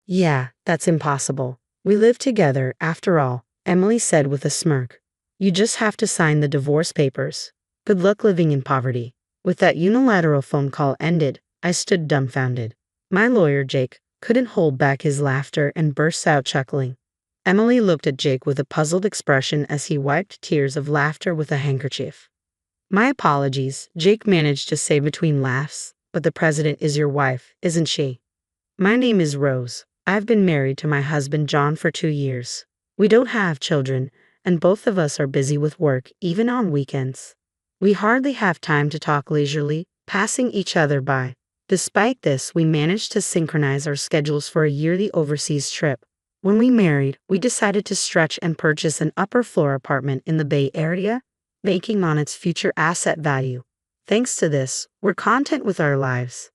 Yeah, that's impossible. We live together, after all, Emily said with a smirk. You just have to sign the divorce papers. Good luck living in poverty. With that unilateral phone call ended, I stood dumbfounded. My lawyer, Jake, couldn't hold back his laughter and burst out chuckling. Emily looked at Jake with a puzzled expression as he wiped tears of laughter with a handkerchief. My apologies, Jake managed to say between laughs, but the president is your wife, isn't she? My name is Rose. I've been married to my husband John for 2 years. We don't have children, and both of us are busy with work, even on weekends. We hardly have time to talk leisurely, passing each other by. Despite this, we managed to synchronize our schedules for a yearly overseas trip. When we married, we decided to stretch and purchase an upper floor apartment in the Bay Area, banking on its future asset value. Thanks to this, we're content with our lives.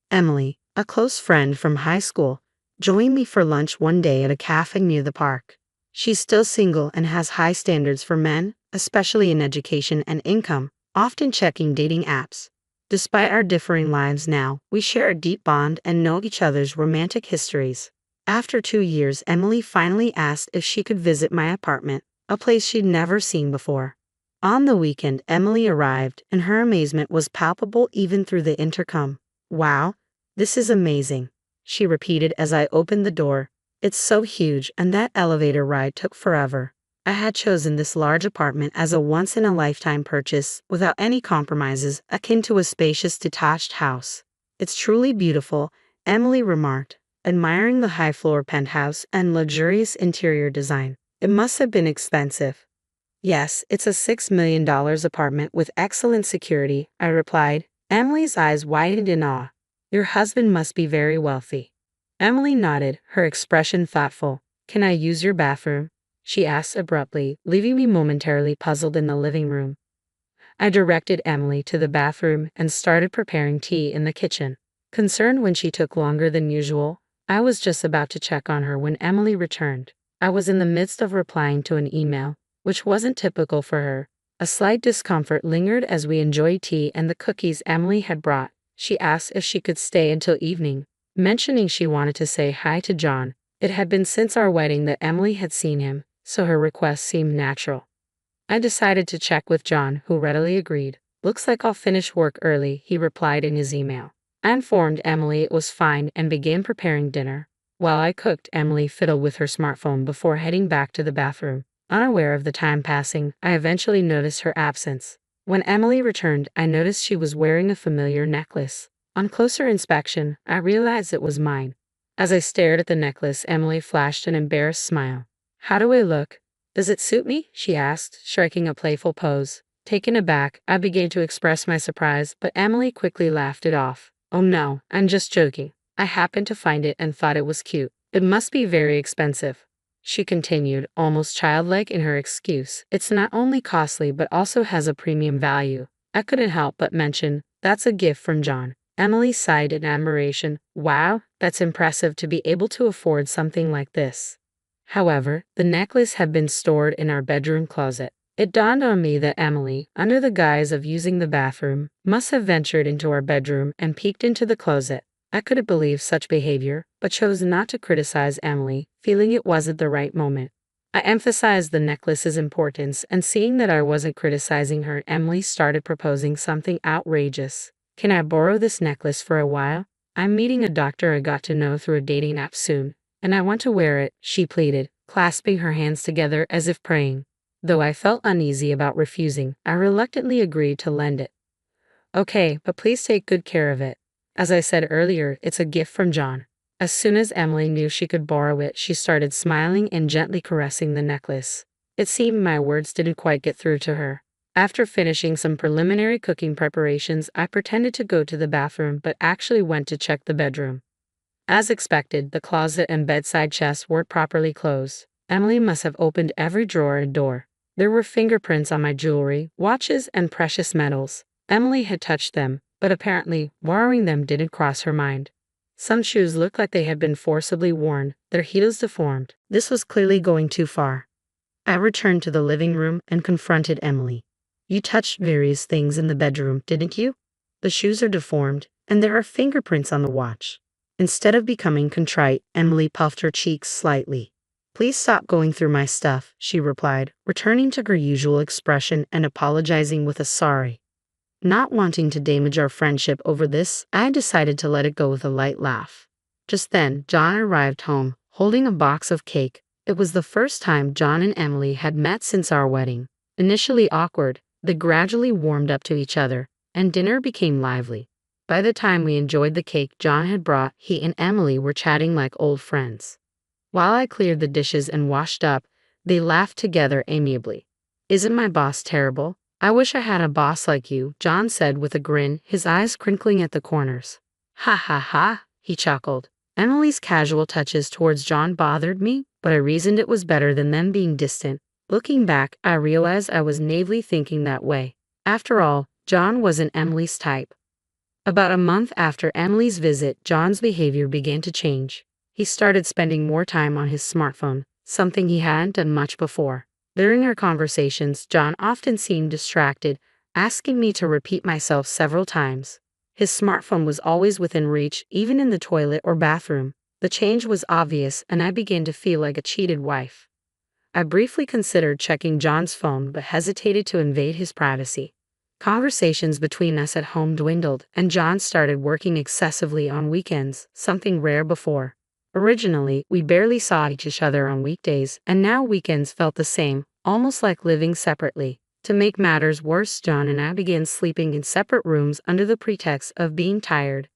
Emily, a close friend from high school, joined me for lunch one day at a cafe near the park. She's still single and has high standards for men, especially in education and income, often checking dating apps. Despite our differing lives now, we share a deep bond and know each other's romantic histories. After 2 years, Emily finally asked if she could visit my apartment, a place she'd never seen before. On the weekend, Emily arrived, and her amazement was palpable even through the intercom. Wow, this is amazing, she repeated as I opened the door. It's so huge, and that elevator ride took forever. I had chosen this large apartment as a once-in-a-lifetime purchase without any compromises, akin to a spacious detached house. It's truly beautiful, Emily remarked, admiring the high-floor penthouse and luxurious interior design. It must have been expensive. Yes, it's a $6 million apartment with excellent security, I replied. Emily's eyes widened in awe. Your husband must be very wealthy. Emily nodded, her expression thoughtful. Can I use your bathroom? She asked abruptly, leaving me momentarily puzzled in the living room. I directed Emily to the bathroom and started preparing tea in the kitchen. Concerned when she took longer than usual, I was just about to check on her when Emily returned. I was in the midst of replying to an email, which wasn't typical for her. A slight discomfort lingered as we enjoyed tea and the cookies Emily had brought. She asked if she could stay until evening, mentioning she wanted to say hi to John. It had been since our wedding that Emily had seen him, so her request seemed natural. I decided to check with John, who readily agreed. Looks like I'll finish work early, he replied in his email. I informed Emily it was fine and began preparing dinner. While I cooked, Emily fiddled with her smartphone before heading back to the bathroom. Unaware of the time passing, I eventually noticed her absence. When Emily returned, I noticed she was wearing a familiar necklace. On closer inspection, I realized it was mine. As I stared at the necklace, Emily flashed an embarrassed smile. How do I look? Does it suit me? She asked, striking a playful pose. Taken aback, I began to express my surprise, but Emily quickly laughed it off. Oh no, I'm just joking. I happened to find it and thought it was cute. It must be very expensive, she continued, almost childlike in her excuse. It's not only costly but also has a premium value. I couldn't help but mention, that's a gift from John. Emily sighed in admiration. Wow, that's impressive to be able to afford something like this. However, the necklace had been stored in our bedroom closet. It dawned on me that Emily, under the guise of using the bathroom, must have ventured into our bedroom and peeked into the closet. I couldn't believe such behavior, but chose not to criticize Emily, feeling it wasn't the right moment. I emphasized the necklace's importance, and seeing that I wasn't criticizing her, Emily started proposing something outrageous. Can I borrow this necklace for a while? I'm meeting a doctor I got to know through a dating app soon, and I want to wear it, she pleaded, clasping her hands together as if praying. Though I felt uneasy about refusing, I reluctantly agreed to lend it. Okay, but please take good care of it. As I said earlier, it's a gift from John. As soon as Emily knew she could borrow it, she started smiling and gently caressing the necklace. It seemed my words didn't quite get through to her. After finishing some preliminary cooking preparations, I pretended to go to the bathroom but actually went to check the bedroom. As expected, the closet and bedside chests weren't properly closed. Emily must have opened every drawer and door. There were fingerprints on my jewelry, watches, and precious metals. Emily had touched them, but apparently, borrowing them didn't cross her mind. Some shoes looked like they had been forcibly worn, their heels deformed. This was clearly going too far. I returned to the living room and confronted Emily. You touched various things in the bedroom, didn't you? The shoes are deformed, and there are fingerprints on the watch. Instead of becoming contrite, Emily puffed her cheeks slightly. Please stop going through my stuff, she replied, returning to her usual expression and apologizing with a sorry. Not wanting to damage our friendship over this, I decided to let it go with a light laugh. Just then, John arrived home, holding a box of cake. It was the first time John and Emily had met since our wedding. Initially awkward, they gradually warmed up to each other, and dinner became lively. By the time we enjoyed the cake John had brought, he and Emily were chatting like old friends. While I cleared the dishes and washed up, they laughed together amiably. Isn't my boss terrible? I wish I had a boss like you, John said with a grin, his eyes crinkling at the corners. Ha ha ha, he chuckled. Emily's casual touches towards John bothered me, but I reasoned it was better than them being distant. Looking back, I realized I was naively thinking that way. After all, John wasn't Emily's type. About a month after Emily's visit, John's behavior began to change. He started spending more time on his smartphone, something he hadn't done much before. During our conversations, John often seemed distracted, asking me to repeat myself several times. His smartphone was always within reach, even in the toilet or bathroom. The change was obvious, and I began to feel like a cheated wife. I briefly considered checking John's phone but hesitated to invade his privacy. Conversations between us at home dwindled, and John started working excessively on weekends, something rare before. Originally, we barely saw each other on weekdays, and now weekends felt the same, almost like living separately. To make matters worse, John and I began sleeping in separate rooms under the pretext of being tired.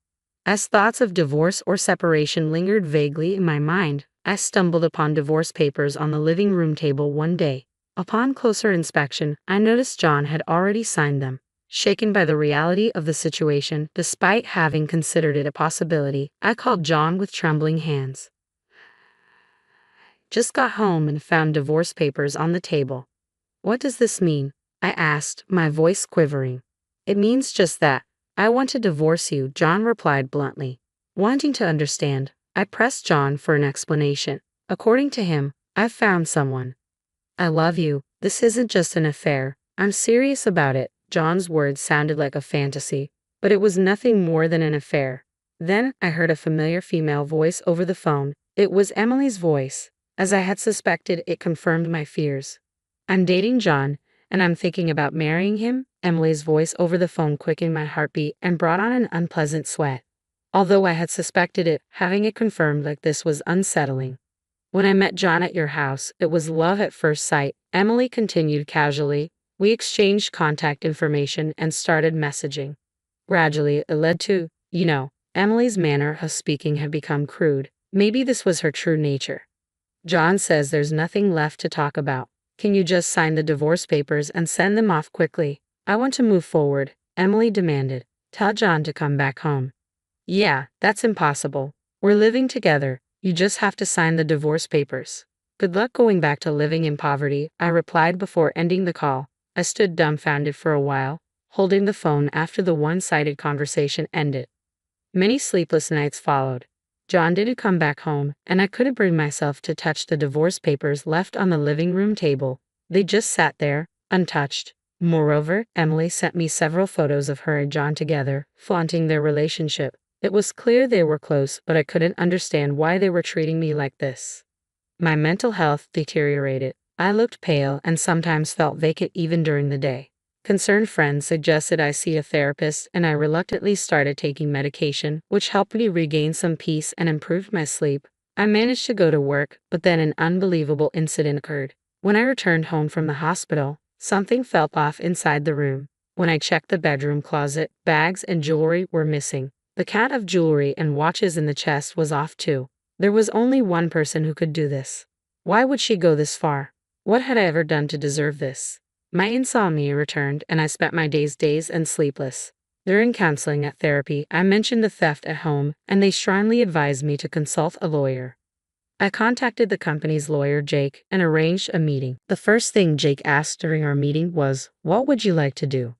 As thoughts of divorce or separation lingered vaguely in my mind, I stumbled upon divorce papers on the living room table one day. Upon closer inspection, I noticed John had already signed them. Shaken by the reality of the situation, despite having considered it a possibility, I called John with trembling hands. Just got home and found divorce papers on the table. What does this mean? I asked, my voice quivering. It means just that. I want to divorce you, John replied bluntly. Wanting to understand, I pressed John for an explanation. According to him, I've found someone. I love you. This isn't just an affair. I'm serious about it. John's words sounded like a fantasy, but it was nothing more than an affair. Then I heard a familiar female voice over the phone. It was Emily's voice. As I had suspected, it confirmed my fears. I'm dating John, and I'm thinking about marrying him. Emily's voice over the phone quickened my heartbeat and brought on an unpleasant sweat. Although I had suspected it, having it confirmed like this was unsettling. When I met John at your house, it was love at first sight, Emily continued casually. We exchanged contact information and started messaging. Gradually, it led to, Emily's manner of speaking had become crude. Maybe this was her true nature. John says there's nothing left to talk about. Can you just sign the divorce papers and send them off quickly? I want to move forward, Emily demanded. Tell John to come back home. Yeah, that's impossible. We're living together. You just have to sign the divorce papers. Good luck going back to living in poverty, I replied before ending the call. I stood dumbfounded for a while, holding the phone after the one-sided conversation ended. Many sleepless nights followed. John didn't come back home, and I couldn't bring myself to touch the divorce papers left on the living room table. They just sat there, untouched. Moreover, Emily sent me several photos of her and John together, flaunting their relationship. It was clear they were close, but I couldn't understand why they were treating me like this. My mental health deteriorated. I looked pale and sometimes felt vacant even during the day. Concerned friends suggested I see a therapist, and I reluctantly started taking medication, which helped me regain some peace and improved my sleep. I managed to go to work, but then an unbelievable incident occurred. When I returned home from the hospital, something felt off inside the room. When I checked the bedroom closet, bags and jewelry were missing. The count of jewelry and watches in the chest was off too. There was only one person who could do this. Why would she go this far? What had I ever done to deserve this? My insomnia returned, and I spent my days dazed and sleepless. During counseling at therapy, I mentioned the theft at home, and they strongly advised me to consult a lawyer. I contacted the company's lawyer, Jake, and arranged a meeting. The first thing Jake asked during our meeting was, "What would you like to do?"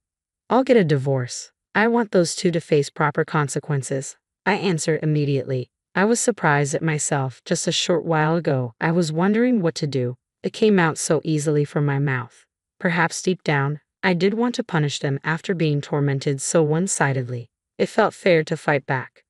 "I'll get a divorce. I want those two to face proper consequences," I answered immediately. I was surprised at myself. Just a short while ago, I was wondering what to do. It came out so easily from my mouth. Perhaps deep down, I did want to punish them after being tormented so one-sidedly. It felt fair to fight back.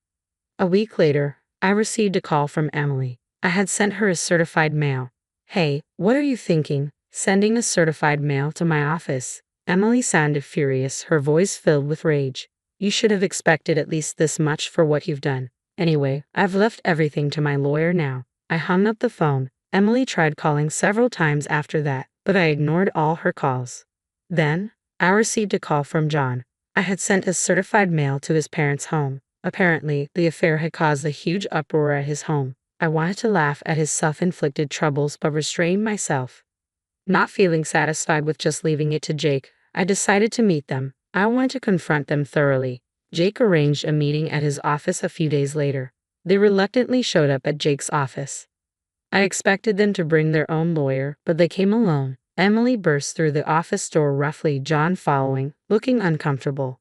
A week later, I received a call from Emily. I had sent her a certified mail. Hey, what are you thinking? Sending a certified mail to my office? Emily sounded furious, her voice filled with rage. You should have expected at least this much for what you've done. Anyway, I've left everything to my lawyer now. I hung up the phone. Emily tried calling several times after that, but I ignored all her calls. Then, I received a call from John. I had sent a certified mail to his parents' home. Apparently, the affair had caused a huge uproar at his home. I wanted to laugh at his self-inflicted troubles but restrained myself. Not feeling satisfied with just leaving it to Jake, I decided to meet them. I wanted to confront them thoroughly. Jake arranged a meeting at his office a few days later. They reluctantly showed up at Jake's office. I expected them to bring their own lawyer, but they came alone. Emily burst through the office door roughly, John following, looking uncomfortable.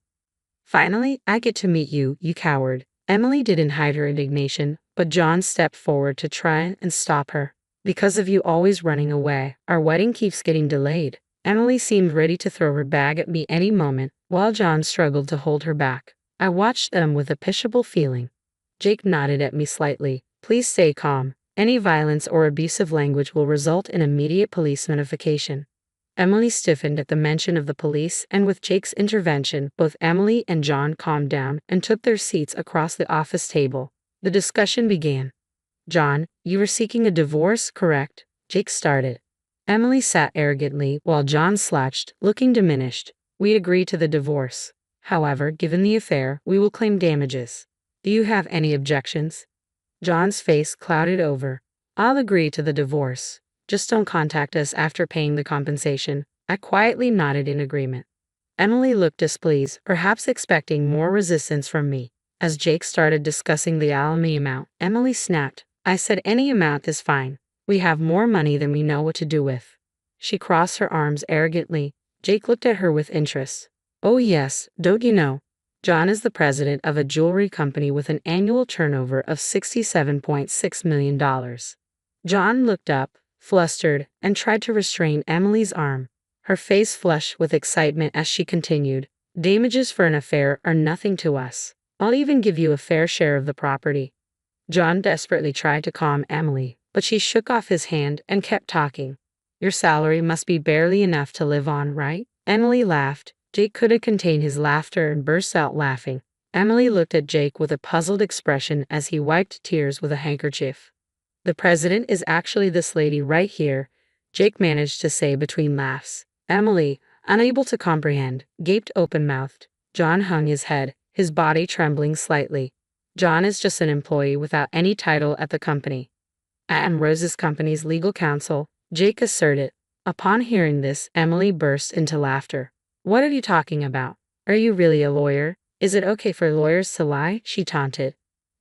Finally, I get to meet you, you coward. Emily didn't hide her indignation, but John stepped forward to try and stop her. Because of you always running away, our wedding keeps getting delayed. Emily seemed ready to throw her bag at me any moment, while John struggled to hold her back. I watched them with a pitiable feeling. Jake nodded at me slightly. Please stay calm. Any violence or abusive language will result in immediate police notification. Emily stiffened at the mention of the police, and with Jake's intervention, both Emily and John calmed down and took their seats across the office table. The discussion began. John, you were seeking a divorce, correct? Jake started. Emily sat arrogantly while John slouched, looking diminished. We agreed to the divorce. However, given the affair, we will claim damages. Do you have any objections? John's face clouded over. I'll agree to the divorce. Just don't contact us after paying the compensation. I quietly nodded in agreement. Emily looked displeased, perhaps expecting more resistance from me. As Jake started discussing the alimony amount, Emily snapped. I said any amount is fine. We have more money than we know what to do with. She crossed her arms arrogantly. Jake looked at her with interest. Oh yes, don't you know? John is the president of a jewelry company with an annual turnover of $67.6 million. John looked up, flustered, and tried to restrain Emily's arm. Her face flushed with excitement as she continued. Damages for an affair are nothing to us. I'll even give you a fair share of the property. John desperately tried to calm Emily, but she shook off his hand and kept talking. Your salary must be barely enough to live on, right? Emily laughed. Jake couldn't contain his laughter and burst out laughing. Emily looked at Jake with a puzzled expression as he wiped tears with a handkerchief. The president is actually this lady right here, Jake managed to say between laughs. Emily, unable to comprehend, gaped open-mouthed. John hung his head, his body trembling slightly. John is just an employee without any title at the company. I am Rose's company's legal counsel, Jake asserted. Upon hearing this, Emily burst into laughter. What are you talking about? Are you really a lawyer? Is it okay for lawyers to lie? She taunted.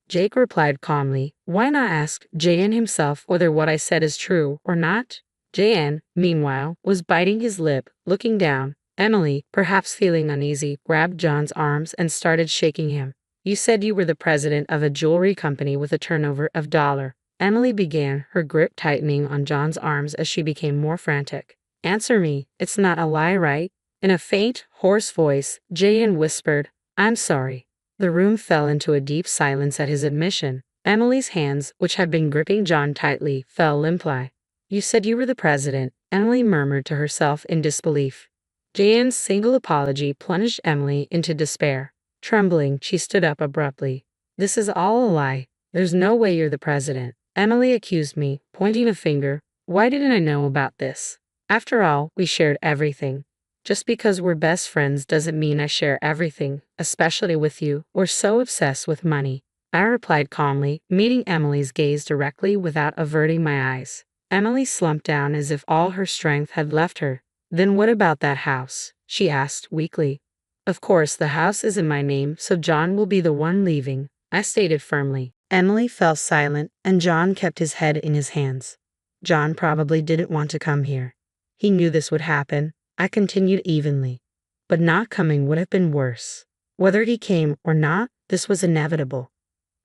Jake replied calmly. Why not ask J.N. himself whether what I said is true or not? J.N., meanwhile, was biting his lip, looking down. Emily, perhaps feeling uneasy, grabbed John's arms and started shaking him. You said you were the president of a jewelry company with a turnover of $. Emily began, her grip tightening on John's arms as she became more frantic. Answer me, it's not a lie, right? In a faint, hoarse voice, J.N. whispered, I'm sorry. The room fell into a deep silence at his admission. Emily's hands, which had been gripping John tightly, fell limply. You said you were the president, Emily murmured to herself in disbelief. J.N.'s single apology plunged Emily into despair. Trembling, she stood up abruptly. This is all a lie. There's no way you're the president. Emily accused me, pointing a finger. Why didn't I know about this? After all, we shared everything. Just because we're best friends doesn't mean I share everything, especially with you. We're so obsessed with money. I replied calmly, meeting Emily's gaze directly without averting my eyes. Emily slumped down as if all her strength had left her. Then what about that house? She asked weakly. Of course, the house is in my name, so John will be the one leaving, I stated firmly. Emily fell silent, and John kept his head in his hands. John probably didn't want to come here. He knew this would happen. I continued evenly. But not coming would have been worse. Whether he came or not, this was inevitable.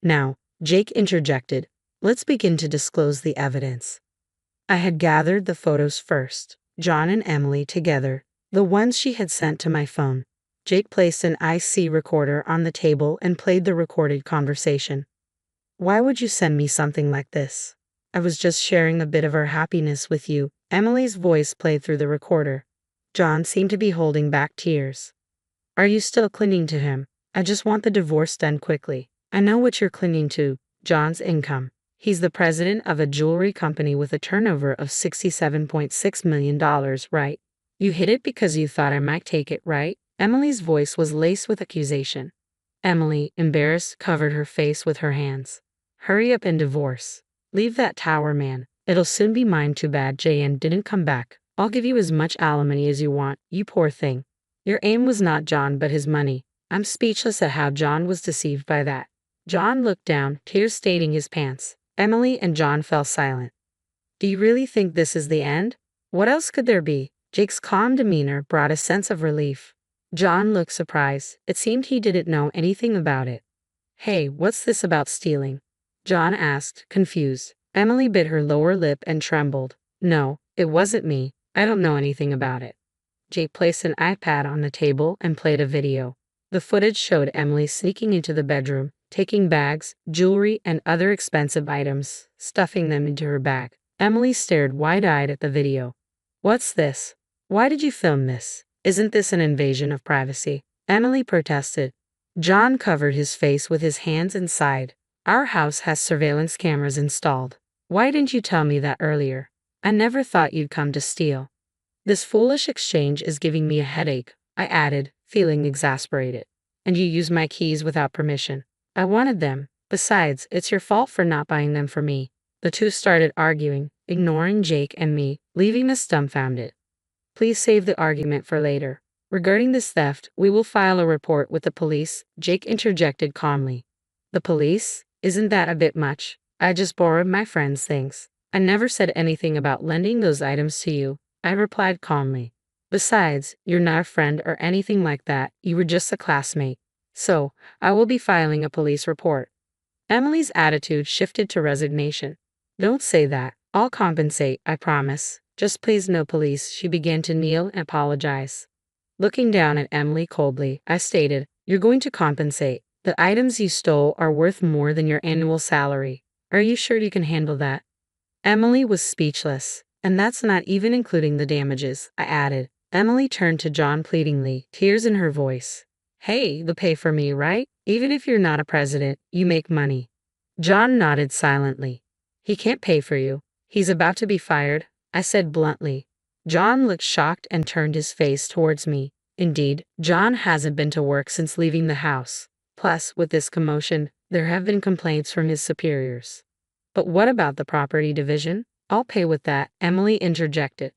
Now, Jake interjected, let's begin to disclose the evidence. I had gathered the photos first, John and Emily together, the ones she had sent to my phone. Jake placed an IC recorder on the table and played the recorded conversation. Why would you send me something like this? I was just sharing a bit of our happiness with you. Emily's voice played through the recorder. John seemed to be holding back tears. Are you still clinging to him? I just want the divorce done quickly. I know what you're clinging to, John's income. He's the president of a jewelry company with a turnover of $67.6 million, right? You hid it because you thought I might take it, right? Emily's voice was laced with accusation. Emily, embarrassed, covered her face with her hands. Hurry up and divorce. Leave that tower, man. It'll soon be mine. Too bad J.N. didn't come back. I'll give you as much alimony as you want, you poor thing. Your aim was not John but his money. I'm speechless at how John was deceived by that. John looked down, tears staining his pants. Emily and John fell silent. Do you really think this is the end? What else could there be? Jake's calm demeanor brought a sense of relief. John looked surprised. It seemed he didn't know anything about it. Hey, what's this about stealing? John asked, confused. Emily bit her lower lip and trembled. No, it wasn't me. I don't know anything about it. Jake placed an iPad on the table and played a video. The footage showed Emily sneaking into the bedroom, taking bags, jewelry, and other expensive items, stuffing them into her bag. Emily stared wide-eyed at the video. What's this? Why did you film this? Isn't this an invasion of privacy? Emily protested. John covered his face with his hands and sighed. Our house has surveillance cameras installed. Why didn't you tell me that earlier? I never thought you'd come to steal. This foolish exchange is giving me a headache, I added, feeling exasperated. And you used my keys without permission. I wanted them. Besides, it's your fault for not buying them for me. The two started arguing, ignoring Jake and me, leaving us dumbfounded. Please save the argument for later. Regarding this theft, we will file a report with the police, Jake interjected calmly. The police? Isn't that a bit much? I just borrowed my friend's things. I never said anything about lending those items to you, I replied calmly. Besides, you're not a friend or anything like that, you were just a classmate. So, I will be filing a police report. Emily's attitude shifted to resignation. Don't say that. I'll compensate, I promise. Just please no police. She began to kneel and apologize. Looking down at Emily coldly, I stated, You're going to compensate. The items you stole are worth more than your annual salary. Are you sure you can handle that? Emily was speechless. And that's not even including the damages, I added. Emily turned to John pleadingly, tears in her voice. Hey, you'll pay for me, right? Even if you're not a president, you make money. John nodded silently. He can't pay for you. He's about to be fired, I said bluntly. John looked shocked and turned his face towards me. Indeed, John hasn't been to work since leaving the house. Plus, with this commotion, there have been complaints from his superiors. But what about the property division? I'll pay with that, Emily interjected.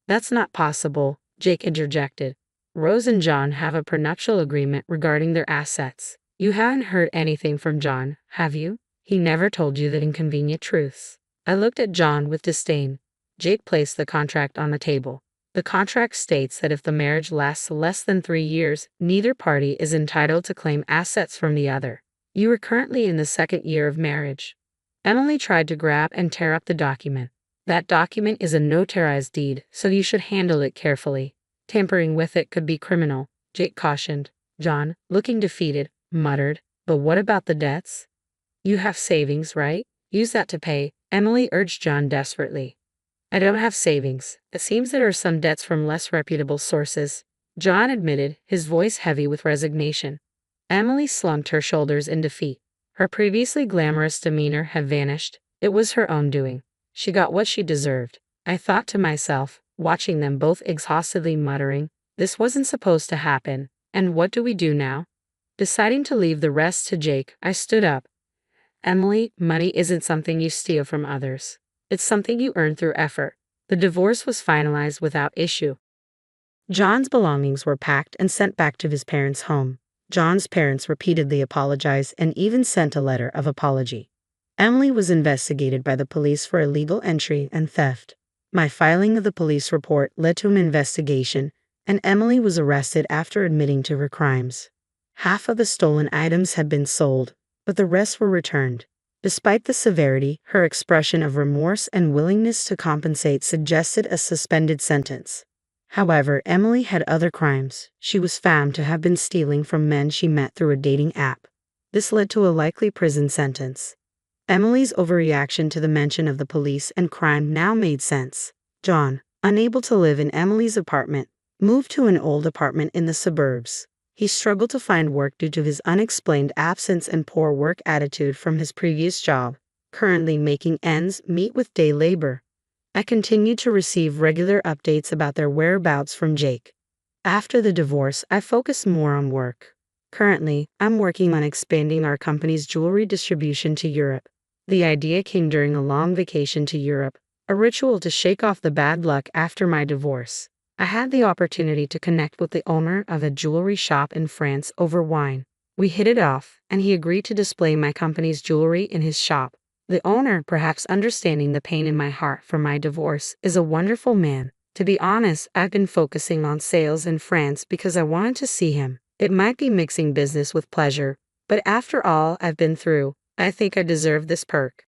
That's not possible, Jake interjected. Rose and John have a prenuptial agreement regarding their assets. You haven't heard anything from John, have you? He never told you the inconvenient truths. I looked at John with disdain. Jake placed the contract on the table. The contract states that if the marriage lasts less than 3 years, neither party is entitled to claim assets from the other. You are currently in the 2nd year of marriage. Emily tried to grab and tear up the document. That document is a notarized deed, so you should handle it carefully. Tampering with it could be criminal, Jake cautioned. John, looking defeated, muttered, But what about the debts? You have savings, right? Use that to pay, Emily urged John desperately. I don't have savings. It seems there are some debts from less reputable sources, John admitted, his voice heavy with resignation. Emily slumped her shoulders in defeat. Her previously glamorous demeanor had vanished. It was her own doing. She got what she deserved. I thought to myself, watching them both exhaustedly muttering, this wasn't supposed to happen, and what do we do now? Deciding to leave the rest to Jake, I stood up. Emily, money isn't something you steal from others. It's something you earn through effort. The divorce was finalized without issue. John's belongings were packed and sent back to his parents' home. John's parents repeatedly apologized and even sent a letter of apology. Emily was investigated by the police for illegal entry and theft. My filing of the police report led to an investigation, and Emily was arrested after admitting to her crimes. Half of the stolen items had been sold, but the rest were returned. Despite the severity, her expression of remorse and willingness to compensate suggested a suspended sentence. However, Emily had other crimes. She was found to have been stealing from men she met through a dating app. This led to a likely prison sentence. Emily's overreaction to the mention of the police and crime now made sense. John, unable to live in Emily's apartment, moved to an old apartment in the suburbs. He struggled to find work due to his unexplained absence and poor work attitude from his previous job, currently making ends meet with day labor. I continued to receive regular updates about their whereabouts from Jake. After the divorce, I focused more on work. Currently, I'm working on expanding our company's jewelry distribution to Europe. The idea came during a long vacation to Europe, a ritual to shake off the bad luck after my divorce. I had the opportunity to connect with the owner of a jewelry shop in France over wine. We hit it off, and he agreed to display my company's jewelry in his shop. The owner, perhaps understanding the pain in my heart for my divorce, is a wonderful man. To be honest, I've been focusing on sales in France because I wanted to see him. It might be mixing business with pleasure, but after all I've been through, I think I deserve this perk.